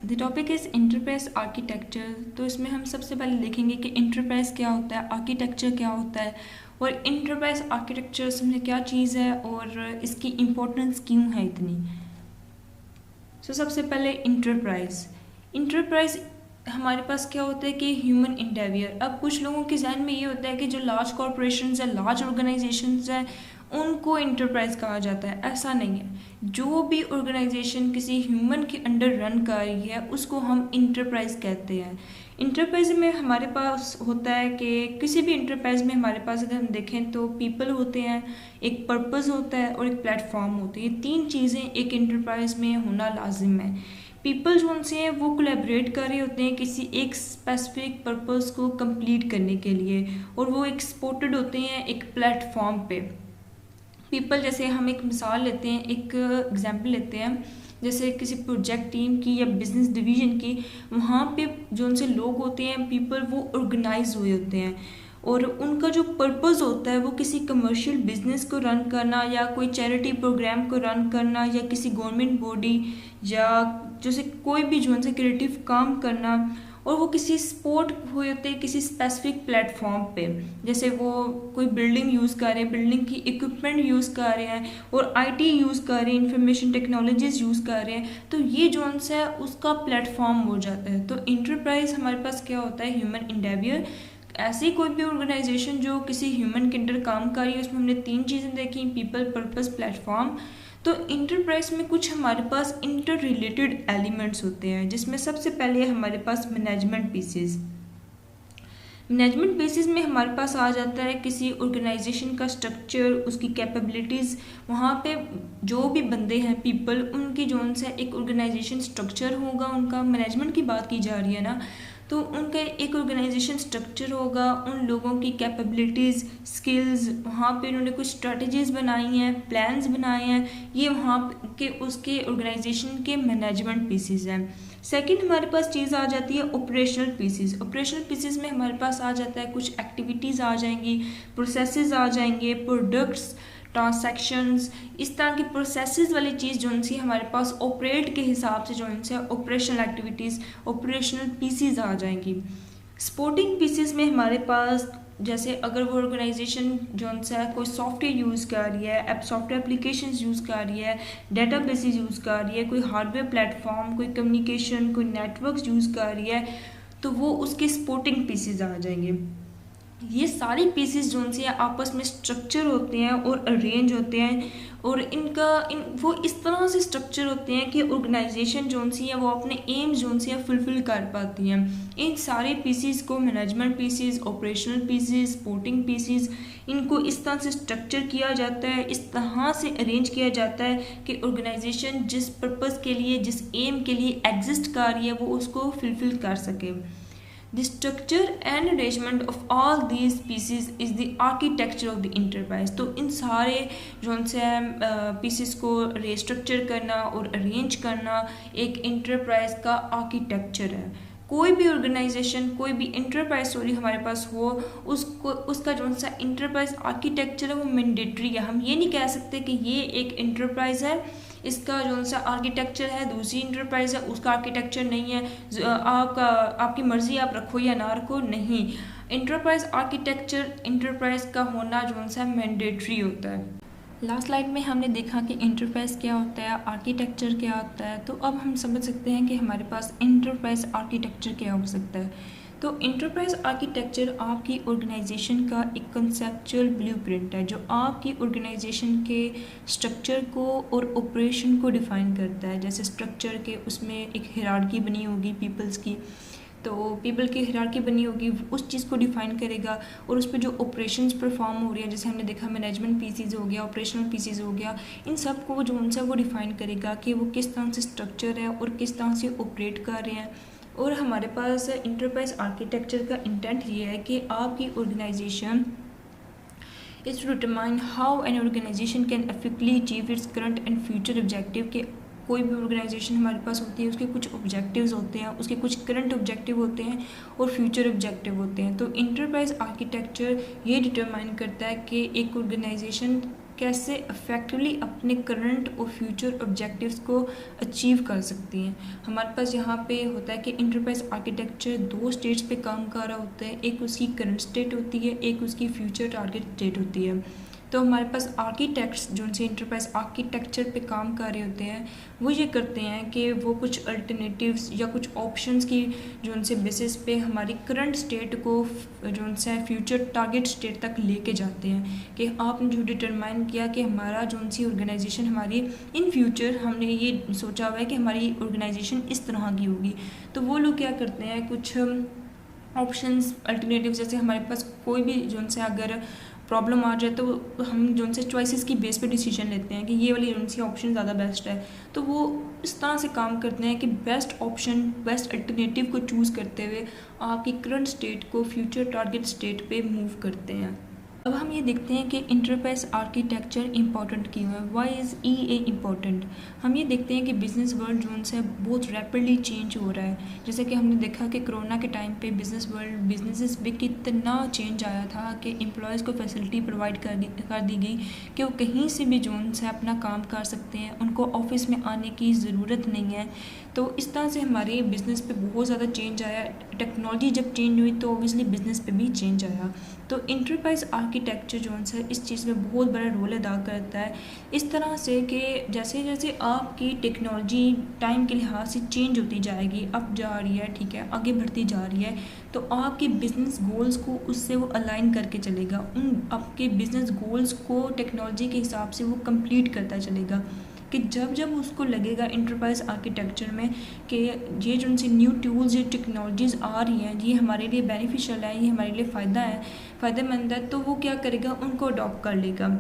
The topic is enterprise architecture. तो इसमें हम सबसे पहले देखेंगे कि इंटरप्राइज क्या होता है, आर्किटेक्चर क्या होता है और इंटरप्राइज आर्किटेक्चर में क्या चीज़ है और इसकी इम्पोर्टेंस क्यों है इतनी। सबसे पहले इंटरप्राइज हमारे पास क्या होता है कि ह्यूमन इंडेवियर। अब कुछ लोगों के जहन में ये होता है कि जो लार्ज कॉरपोरेशंस है, लार्ज ऑर्गेनाइजेशंस हैं, उनको इंटरप्राइज कहा जाता है। ऐसा नहीं है, जो भी ऑर्गेनाइजेशन किसी ह्यूमन के अंडर रन कर रही है उसको हम इंटरप्राइज कहते हैं। इंटरप्राइज में हमारे पास होता है कि किसी भी इंटरप्राइज में हमारे पास अगर हम देखें तो पीपल होते हैं, एक पर्पस होता है और एक प्लेटफॉर्म होती है। ये तीन चीज़ें एक इंटरप्राइज में होना लाजिम है। पीपल जो उनसे हैं वो कोलैबोरेट कर रहे होते हैं किसी एक स्पेसिफिक पर्पस को कंप्लीट करने के लिए और वो एक सपोर्टेड होते हैं एक प्लेटफॉर्म पे। पीपल जैसे हम एक मिसाल लेते हैं, एक एग्जांपल लेते हैं, जैसे किसी प्रोजेक्ट टीम की या बिजनेस डिवीजन की, वहाँ पे जो उनसे लोग होते हैं पीपल, वो ऑर्गेनाइज हुए होते हैं और उनका जो पर्पस होता है वो किसी कमर्शियल बिजनेस को रन करना या कोई चैरिटी प्रोग्राम को रन करना या किसी गवर्नमेंट बॉडी या जैसे कोई भी जो उनसे क्रिएटिव काम करना, और वो किसी सपोर्ट हुए होते हैं किसी स्पेसिफिक प्लेटफॉर्म पे। जैसे वो कोई बिल्डिंग यूज़ कर रहे हैं, बिल्डिंग की इक्विपमेंट यूज़ कर रहे हैं और आईटी यूज़ कर रहे हैं, इंफॉर्मेशन टेक्नोलॉजीज यूज़ कर रहे हैं, तो ये जो उनसे है उसका प्लेटफॉर्म हो जाता है। तो इंटरप्राइज हमारे पास क्या होता है, ह्यूमन इंडेवियर। ऐसी कोई भी ऑर्गेनाइजेशन जो किसी ह्यूमन के अंडर काम कर रही है, उसमें हमने तीन चीज़ें देखी, पीपल, पर्पस, प्लेटफॉर्म। तो इंटरप्राइज में कुछ हमारे पास इंटर रिलेटेड एलिमेंट्स होते हैं, जिसमें सबसे पहले हमारे पास मैनेजमेंट पीसेस। मैनेजमेंट बेसिस में हमारे पास आ जाता है किसी ऑर्गेनाइजेशन का स्ट्रक्चर, उसकी कैपेबिलिटीज़। वहाँ पे जो भी बंदे हैं पीपल, उनकी जो उनसे एक ऑर्गेनाइजेशन स्ट्रक्चर होगा, उनका मैनेजमेंट की बात की जा रही है ना, तो उनका एक ऑर्गेनाइजेशन स्ट्रक्चर होगा, उन लोगों की कैपेबिलिटीज़, स्किल्स, वहाँ पे उन्होंने कुछ स्ट्रेटजीज़ बनाई हैं, प्लान्स बनाए हैं, ये वहाँ के उसके ऑर्गेनाइजेशन के मैनेजमेंट पीसेस हैं। सेकंड हमारे पास चीज़ आ जाती है ऑपरेशनल पीसेस। ऑपरेशनल पीसेस में हमारे पास आ जाता है कुछ एक्टिविटीज़ आ जाएंगी, प्रोसेसेस आ जाएंगे, प्रोडक्ट्स, ट्रांसैक्शंस, इस तरह की प्रोसेसेस वाली चीज़ जो उनसे हमारे पास ऑपरेट के हिसाब से जो उनसे ऑपरेशनल एक्टिविटीज़, ऑपरेशनल पीसेस आ जाएंगी। सपोर्टिंग पीसेस में हमारे पास जैसे अगर वो ऑर्गेनाइजेशन जो उनसे कोई सॉफ्टवेयर यूज़ कर रही है, सॉफ्टवेयर एप्लीकेशंस यूज़ कर रही है, डेटाबेसेस यूज़ कर रही है, कोई हार्डवेयर प्लेटफॉर्म, कोई कम्युनिकेशन, कोई नेटवर्क्स यूज़ कर रही है, तो वो उसके सपोर्टिंग पीसेस आ जाएंगे। ये सारे पीसेस जो उनसे आपस में स्ट्रक्चर होते हैं और अरेंज होते हैं और वो इस तरह से स्ट्रक्चर होते हैं कि ऑर्गेनाइजेशन जो उनसी है वो अपने एम्स जो उनसे है फुलफिल कर पाती हैं। इन सारे पीसेस को management pieces, operational pieces, supporting pieces, इनको इस तरह से स्ट्रक्चर किया जाता है, इस तरह से अरेंज किया जाता है कि ऑर्गेनाइजेशन जिस पर्पज़ के लिए, जिस एम के लिए एग्जिस्ट कर रही है वो उसको फुलफिल कर सके। The structure and arrangement of all these pieces is the architecture of the enterprise। तो इन सारे जो उनसे पीसेस को रिस्ट्रक्चर करना और अरेंज करना एक इंटरप्राइज का आर्किटेक्चर है। कोई भी ऑर्गेनाइजेशन, कोई भी इंटरप्राइज स्टोरी हमारे पास हो, उसको उसका जो सा इंटरप्राइज आर्किटेक्चर है वो मैंडेटरी है। हम ये नहीं कह सकते कि ये एक इंटरप्राइज है, इसका जो सा आर्किटेक्चर है दूसरी इंटरप्राइज है उसका आर्किटेक्चर नहीं है, आपकी मर्जी आप रखो या ना रखो, नहीं। इंटरप्राइज आर्किटेक्चर इंटरप्राइज का होना जो सा मैंडेटरी होता है। लास्ट स्लाइड में हमने देखा कि इंटरप्राइज क्या होता है, आर्किटेक्चर क्या होता है, तो अब हम समझ सकते हैं कि हमारे पास इंटरप्राइज आर्किटेक्चर क्या हो सकता है। तो इंटरप्राइज आर्किटेक्चर आपकी ऑर्गेनाइजेशन का एक कंसेप्चुअल ब्लूप्रिंट है जो आपकी ऑर्गेनाइजेशन के स्ट्रक्चर को और ऑपरेशन को डिफ़ाइन करता है। जैसे स्ट्रक्चर के उसमें एक हिरार्की बनी होगी पीपल्स की, तो पीपल की हिरार्की बनी होगी, उस चीज़ को डिफ़ाइन करेगा और उस पर जो ऑपरेशंस परफॉर्म हो रही है, जैसे हमने देखा मैनेजमेंट पीसेस हो गया, ऑपरेशनल पीसेस हो गया, इन सब को जो उनसे वो डिफ़ाइन करेगा कि वो किस तरह से स्ट्रक्चर है और किस तरह से ऑपरेट कर रहे हैं। और हमारे पास इंटरप्राइज आर्किटेक्चर का इंटेंट ये है कि आपकी organisation is to determine how an organisation can effectively achieve its current and future objective. के कोई भी ऑर्गेनाइजेशन हमारे पास होती है उसके कुछ ऑब्जेक्टिव्स होते हैं, उसके कुछ करंट ऑब्जेक्टिव होते हैं और फ्यूचर ऑब्जेक्टिव होते हैं। तो इंटरप्राइज आर्किटेक्चर ये डिटरमाइन करता है कि एक ऑर्गेनाइजेशन कैसे इफेक्टिवली अपने करंट और फ्यूचर ऑब्जेक्टिव्स को अचीव कर सकती हैं। हमारे पास यहाँ पे होता है कि इंटरप्राइज आर्किटेक्चर 2 स्टेट्स पे काम कर रहा होता है, एक उसकी करंट स्टेट होती है, एक उसकी फ्यूचर टारगेट स्टेट होती है। तो हमारे पास आर्किटेक्ट्स जो उनसे इंटरप्राइज आर्किटेक्चर पे काम कर रहे होते हैं वो ये करते हैं कि वो कुछ अल्टरनेटिव्स या कुछ ऑप्शंस की जो उनसे बेसिस पे हमारी करंट स्टेट को जो उनसे फ्यूचर टारगेट स्टेट तक लेके जाते हैं कि आपने जो डिटरमाइन किया कि हमारा जो उनसी ऑर्गेनाइजेशन हमारी इन फ्यूचर हमने ये सोचा हुआ है कि हमारी ऑर्गेनाइजेशन इस तरह की होगी। तो वो लोग क्या करते हैं, कुछ ऑप्शंस अल्टरनेटिव, जैसे हमारे पास कोई भी जो उनसे अगर प्रॉब्लम आ जाए तो हम जो उनसे चॉइसेस की बेस पे डिसीजन लेते हैं कि ये वाली उनसी ऑप्शन ज़्यादा बेस्ट है। तो वो इस तरह से काम करते हैं कि बेस्ट ऑप्शन बेस्ट अल्टरनेटिव को चूज़ करते हुए आपकी करंट स्टेट को फ्यूचर टारगेट स्टेट पे मूव करते हैं। अब हम ये देखते हैं कि इंटरप्राइज आर्किटेक्चर इंपॉर्टेंट क्यों है, वाई इज़ EA इम्पॉर्टेंट। हम ये देखते हैं कि बिज़नेस वर्ल्ड जो उनसे बहुत रैपिडली चेंज हो रहा है। जैसे कि हमने देखा कि कोरोना के टाइम पे बिज़नेस वर्ल्ड बिजनेसेस पे कितना चेंज आया था कि एम्प्लॉयज़ को फैसिलिटी प्रोवाइड कर दी गई कि वो कहीं से भी जो उनसे अपना काम कर सकते हैं, उनको ऑफिस में आने की ज़रूरत नहीं है। तो इस तरह से हमारे बिज़नेस पे बहुत ज़्यादा चेंज आया। टेक्नोलॉजी जब चेंज हुई तो ऑब्वियसली बिज़नेस पे भी चेंज आया। तो इंटरप्राइज आर्किटेक्चर जो है इस चीज़ में बहुत बड़ा रोल अदा करता है, इस तरह से कि जैसे जैसे आपकी टेक्नोलॉजी टाइम के लिहाज से चेंज होती जाएगी, अप जा रही है, ठीक है, आगे बढ़ती जा रही है, तो आपके बिज़नेस गोल्स को उससे वो अलाइन करके चलेगा। उन आपके बिज़नेस गोल्स को टेक्नोलॉजी के हिसाब से वो कंप्लीट करता चलेगा कि जब जब उसको लगेगा इंटरप्राइज आर्किटेक्चर में कि ये जो उनसे न्यू टूल्स ये टेक्नोलॉजीज़ आ रही हैं ये हमारे लिए बेनिफिशियल है, ये हमारे लिए फ़ायदेमंद है, तो वो क्या करेगा, उनको अडॉप्ट कर लेगा।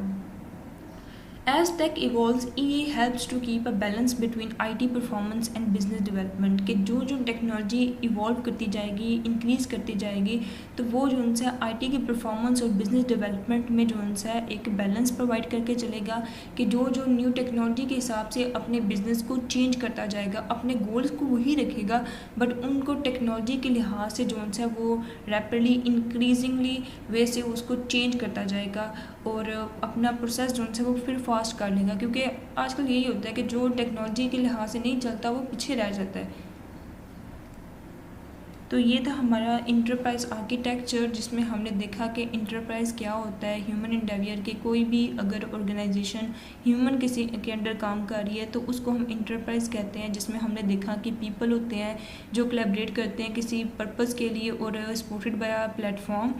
As tech evolves, EA helps to keep a balance between IT performance and business development कि जो जो टेक्नोलॉजी इवॉल्व करती जाएगी, इंक्रीज़ करती जाएगी, तो वो जो उनसे IT की परफॉर्मेंस और बिजनेस डेवलपमेंट में जो उनसे एक बैलेंस प्रोवाइड करके चलेगा कि जो जो न्यू टेक्नोलॉजी के हिसाब से अपने बिजनेस को चेंज करता जाएगा, अपने गोल्स को वही रखेगा बट उनको टेक्नोलॉजी के लिहाज से जो उनसे वो रैपिडली इंक्रीजिंगली वे से उसको चेंज करता जाएगा और अपना प्रोसेस जो उनसे वो फिर फास्ट कर लेगा, क्योंकि आजकल यही होता है कि जो टेक्नोलॉजी के लिहाज से नहीं चलता वो पीछे रह जाता है। तो ये था हमारा इंटरप्राइज आर्किटेक्चर, जिसमें हमने देखा कि इंटरप्राइज क्या होता है, ह्यूमन एंडेवियर के कोई भी अगर ऑर्गेनाइजेशन ह्यूमन किसी के अंडर काम कर रही है तो उसको हम इंटरप्राइज कहते हैं, जिसमें हमने देखा कि पीपल होते हैं जो कोलैबोरेट करते हैं किसी पर्पज़ के लिए और सपोर्टेड बाय प्लेटफॉर्म।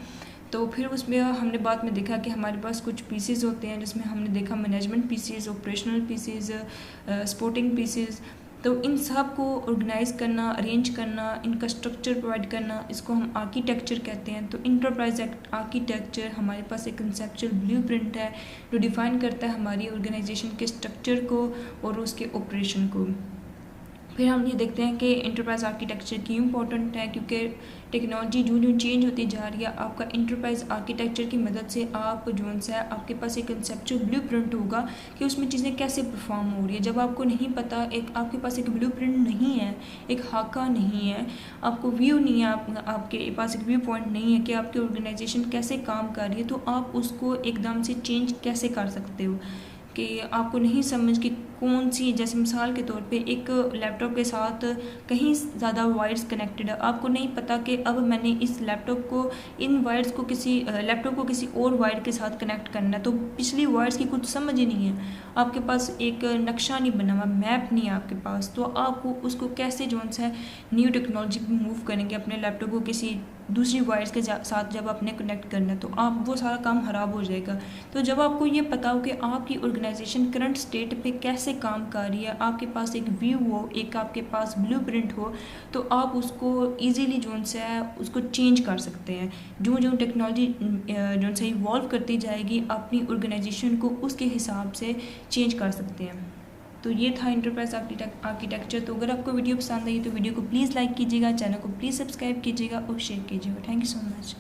तो फिर उसमें हमने बाद में देखा कि हमारे पास कुछ पीसेस होते हैं, जिसमें हमने देखा management pieces, operational pieces, supporting pieces. तो इन सब को ऑर्गेनाइज करना, अरेंज करना, इनका स्ट्रक्चर प्रोवाइड करना, इसको हम आर्किटेक्चर कहते हैं। तो इंटरप्राइज आर्किटेक्चर हमारे पास एक कंसेप्चुअल ब्लूप्रिंट है जो डिफ़ाइन करता है हमारी ऑर्गेनाइजेशन के स्ट्रक्चर को और उसके ऑपरेशन को। फिर हम ये देखते हैं कि इंटरप्राइज आर्किटेक्चर क्यों इंपॉर्टेंट है, क्योंकि टेक्नोलॉजी जो जो चेंज होती जा रही है, आपका इंटरप्राइज आर्किटेक्चर की मदद से आप जो है आपके पास एक कंसेप्चुअल ब्लूप्रिंट होगा कि उसमें चीज़ें कैसे परफॉर्म हो रही है। जब आपको नहीं पता, एक आपके पास एक ब्लूप्रिंट नहीं है, एक खाका नहीं है, आपको व्यू नहीं है, आपके पास एक व्यू पॉइंट नहीं है कि आपकी ऑर्गेनाइजेशन कैसे काम कर रही है, तो आप उसको एकदम से चेंज कैसे कर सकते हो कि आपको नहीं समझ कि कौन सी, जैसे मिसाल के तौर पे एक लैपटॉप के साथ कहीं ज़्यादा वायर्स कनेक्टेड है, आपको नहीं पता कि अब मैंने इस लैपटॉप को, इन वायर्स को किसी लैपटॉप को किसी और वायर के साथ कनेक्ट करना है, तो पिछली वायर्स की कुछ समझ ही नहीं है, आपके पास एक नक्शा नहीं बना हुआ, मैप नहीं है आपके पास, तो आपको उसको कैसे जो है न्यू टेक्नोलॉजी पर मूव करेंगे अपने लैपटॉप को किसी दूसरी वायर्स के साथ जब आपने कनेक्ट करना है, तो आप वो सारा काम ख़राब हो जाएगा। तो जब आपको ये पता हो कि आपकी ऑर्गेनाइजेशन करंट स्टेट पे कैसे काम कर रही है, आपके पास एक व्यू हो, एक आपके पास ब्लूप्रिंट हो, तो आप उसको ईजीली जो है उसको चेंज कर सकते हैं। जो जो टेक्नोलॉजी जो है इवॉल्व करती जाएगी, अपनी ऑर्गेनाइजेशन को उसके हिसाब से चेंज कर सकते हैं। तो ये था इंटरप्राइज आर्किटेक्चर। तो अगर आपको वीडियो पसंद आई तो वीडियो को प्लीज़ लाइक कीजिएगा, चैनल को प्लीज़ सब्सक्राइब कीजिएगा और शेयर कीजिएगा। Thank you so much.